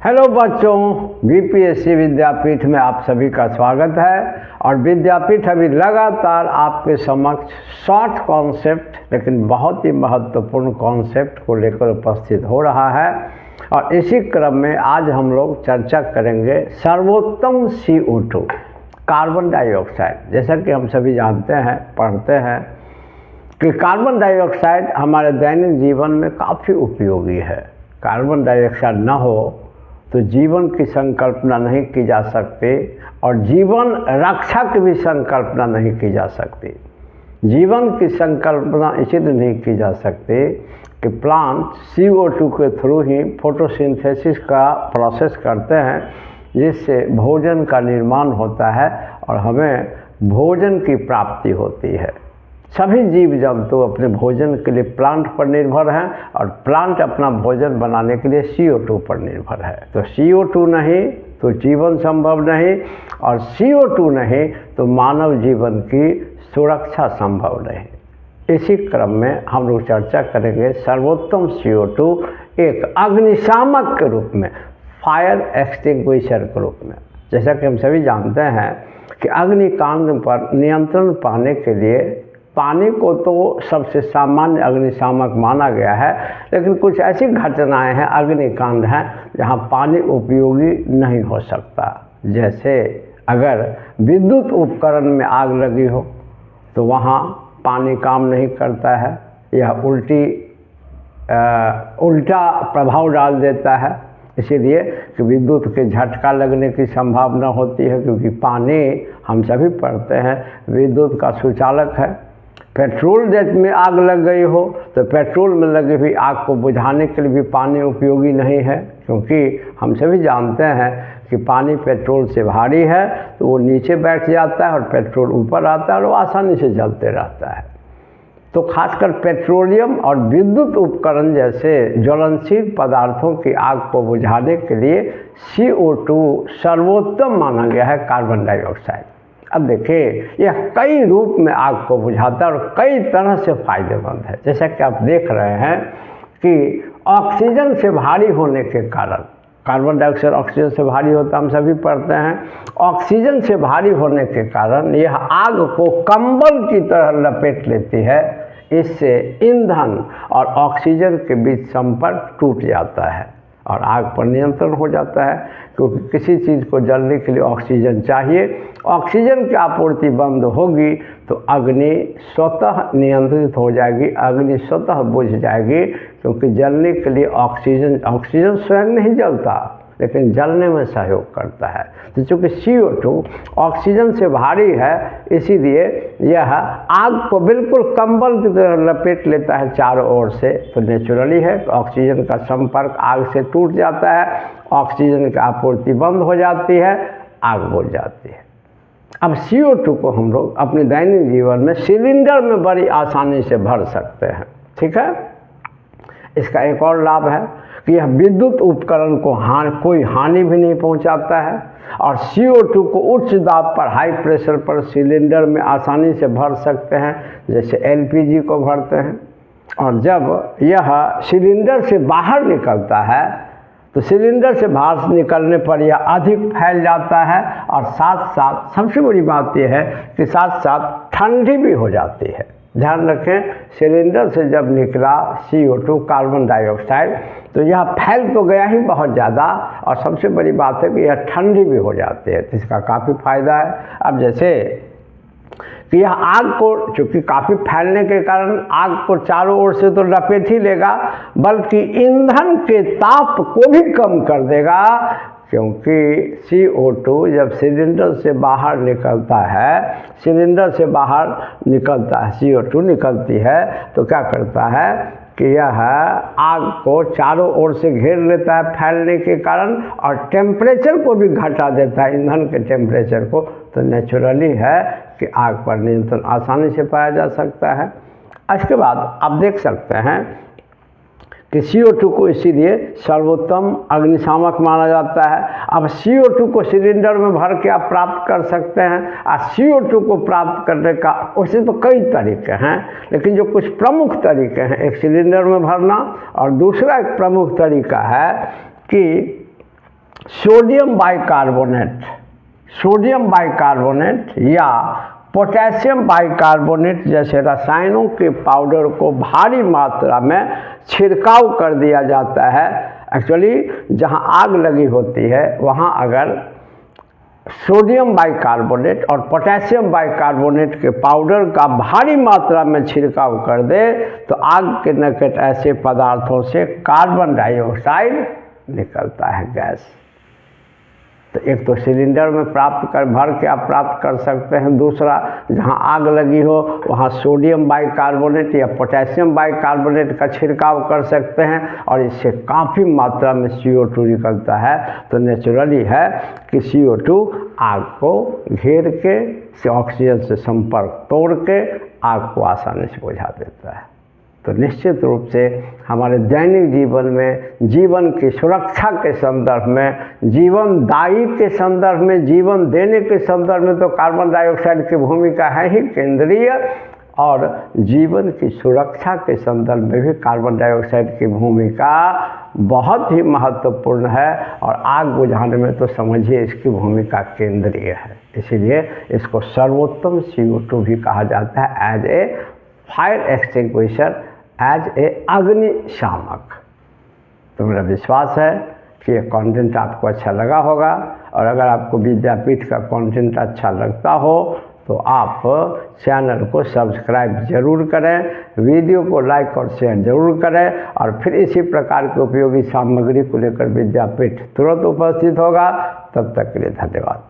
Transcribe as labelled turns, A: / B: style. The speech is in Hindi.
A: हेलो बच्चों, बीपीएससी विद्यापीठ में आप सभी का स्वागत है। और विद्यापीठ अभी लगातार आपके समक्ष शॉर्ट कॉन्सेप्ट लेकिन बहुत ही महत्वपूर्ण कॉन्सेप्ट को लेकर उपस्थित हो रहा है। और इसी क्रम में आज हम लोग चर्चा करेंगे सर्वोत्तम CO2 कार्बन डाइऑक्साइड। जैसा कि हम सभी जानते हैं, पढ़ते हैं कि कार्बन डाइऑक्साइड हमारे दैनिक जीवन में काफ़ी उपयोगी है। कार्बन डाइऑक्साइड न हो तो जीवन की संकल्पना नहीं की जा सकती और जीवन रक्षा की भी संकल्पना नहीं की जा सकती। जीवन की संकल्पना इसलिए नहीं की जा सकती कि प्लांट CO2 के थ्रू ही फोटोसिंथेसिस का प्रोसेस करते हैं, जिससे भोजन का निर्माण होता है और हमें भोजन की प्राप्ति होती है। सभी जीव जंतु अपने भोजन के लिए प्लांट पर निर्भर हैं और प्लांट अपना भोजन बनाने के लिए CO2 पर निर्भर है। तो CO2 नहीं तो जीवन संभव नहीं, और CO2 नहीं तो मानव जीवन की सुरक्षा संभव नहीं। इसी क्रम में हम लोग चर्चा करेंगे सर्वोत्तम CO2 एक अग्निशामक के रूप में, फायर एक्सटिंग्विशर के रूप में। जैसा कि हम सभी जानते हैं कि अग्निकांड पर नियंत्रण पाने के लिए पानी को तो सबसे सामान्य अग्निशामक माना गया है, लेकिन कुछ ऐसी घटनाएं हैं, अग्निकांड हैं, जहां पानी उपयोगी नहीं हो सकता। जैसे अगर विद्युत उपकरण में आग लगी हो तो वहां पानी काम नहीं करता है, यह उल्टा प्रभाव डाल देता है। इसीलिए कि विद्युत के झटका लगने की संभावना होती है, क्योंकि पानी, हम सभी पढ़ते हैं, विद्युत का सुचालक है। पेट्रोल जेट में आग लग गई हो तो पेट्रोल में लगी हुई आग को बुझाने के लिए भी पानी उपयोगी नहीं है, क्योंकि हम सभी जानते हैं कि पानी पेट्रोल से भारी है तो वो नीचे बैठ जाता है और पेट्रोल ऊपर आता है और वो आसानी से जलते रहता है। तो खासकर पेट्रोलियम और विद्युत उपकरण जैसे ज्वलनशील पदार्थों की आग को बुझाने के लिए CO2 सर्वोत्तम माना गया है कार्बन डाइऑक्साइड। अब देखिए, यह कई रूप में आग को बुझाता है और कई तरह से फायदेमंद है। जैसा कि आप देख रहे हैं कि ऑक्सीजन से भारी होने के कारण, कार्बन डाइऑक्साइड ऑक्सीजन से भारी होता है, हम सभी पढ़ते हैं। ऑक्सीजन से भारी होने के कारण यह आग को कंबल की तरह लपेट लेती है। इससे ईंधन और ऑक्सीजन के बीच संपर्क टूट जाता है और आग पर नियंत्रण हो जाता है, क्योंकि किसी चीज़ को जलने के लिए ऑक्सीजन चाहिए। ऑक्सीजन की आपूर्ति बंद होगी तो अग्नि स्वतः नियंत्रित हो जाएगी, अग्नि स्वतः बुझ जाएगी, क्योंकि जलने के लिए ऑक्सीजन स्वयं नहीं जलता, लेकिन जलने में सहयोग करता है। तो चूँकि CO2 ऑक्सीजन से भारी है, इसीलिए यह आग को बिल्कुल कंबल की तरह लपेट लेता है चारों ओर से। तो नेचुरली है, ऑक्सीजन का संपर्क आग से टूट जाता है, ऑक्सीजन की आपूर्ति बंद हो जाती है, आग बुझ जाती है। अब CO2 को हम लोग अपने दैनिक जीवन में सिलेंडर में बड़ी आसानी से भर सकते हैं। ठीक है, इसका एक और लाभ है कि यह विद्युत उपकरण को कोई हानि भी नहीं पहुंचाता है, और CO2 को उच्च दाब पर, हाई प्रेशर पर सिलेंडर में आसानी से भर सकते हैं, जैसे LPG को भरते हैं। और जब यह सिलेंडर से बाहर निकलता है तो सिलेंडर से बाहर निकलने पर यह अधिक फैल जाता है, और साथ साथ सबसे बड़ी बात यह है कि साथ साथ ठंडी भी हो जाती है। ध्यान रखें, सिलेंडर से जब निकला CO2 कार्बन डाइऑक्साइड तो यह फैल तो गया ही बहुत ज़्यादा, और सबसे बड़ी बात है कि यह ठंडी भी हो जाती है, तो इसका काफ़ी फायदा है। अब जैसे कि यह आग को, चूँकि काफ़ी फैलने के कारण आग को चारों ओर से तो लपेट ही लेगा, बल्कि ईंधन के ताप को भी कम कर देगा, क्योंकि CO2 जब सिलेंडर से बाहर निकलता है, सिलेंडर से बाहर निकलता है, CO2 निकलती है, तो क्या करता है कि यह आग को चारों ओर से घेर लेता है फैलने के कारण, और टेम्परेचर को भी घटा देता है, ईंधन के टेम्परेचर को। तो नेचुरली है कि आग पर नियंत्रण आसानी से पाया जा सकता है। इसके बाद आप देख सकते हैं कि CO2 को इसीलिए सर्वोत्तम अग्निशामक माना जाता है। अब CO2 को सिलेंडर में भर के आप प्राप्त कर सकते हैं। और CO2 को प्राप्त करने का वैसे तो कई तरीके हैं, लेकिन जो कुछ प्रमुख तरीके हैं, एक सिलेंडर में भरना, और दूसरा एक प्रमुख तरीका है कि सोडियम बाइकार्बोनेट या पोटेशियम बाइकार्बोनेट जैसे रसायनों के पाउडर को भारी मात्रा में छिड़काव कर दिया जाता है। एक्चुअली जहाँ आग लगी होती है वहाँ अगर सोडियम बाइकार्बोनेट और पोटेशियम बाइकार्बोनेट के पाउडर का भारी मात्रा में छिड़काव कर दे तो आग के निकट ऐसे पदार्थों से कार्बन डाइऑक्साइड निकलता है, गैस। तो एक तो सिलेंडर में भर के आप प्राप्त कर सकते हैं, दूसरा जहां आग लगी हो वहां सोडियम बाइकार्बोनेट या पोटेशियम बाइकार्बोनेट का छिड़काव कर सकते हैं और इससे काफ़ी मात्रा में CO2 निकलता है। तो नेचुरली है कि CO2 आग को घेर के ऑक्सीजन से संपर्क तोड़ के आग को आसानी से बुझा देता है। तो निश्चित रूप से हमारे दैनिक जीवन में जीवन की सुरक्षा के संदर्भ में, जीवनदायी के संदर्भ में, जीवन देने के संदर्भ में तो कार्बन डाइऑक्साइड की भूमिका है ही केंद्रीय, और जीवन की सुरक्षा के संदर्भ में भी कार्बन डाइऑक्साइड की भूमिका बहुत ही महत्वपूर्ण है। और आग बुझाने में तो समझिए इसकी भूमिका केंद्रीय है। इसीलिए इसको सर्वोत्तम CO2 भी कहा जाता है, as a fire extinguisher, as a अग्निशामक। तो मेरा विश्वास है कि ये कंटेंट आपको अच्छा लगा होगा, और अगर आपको विद्यापीठ का कंटेंट अच्छा लगता हो तो आप चैनल को सब्सक्राइब जरूर करें, वीडियो को लाइक और शेयर जरूर करें, और फिर इसी प्रकार की उपयोगी सामग्री को लेकर विद्यापीठ तुरंत उपस्थित होगा। तब तक के लिए धन्यवाद।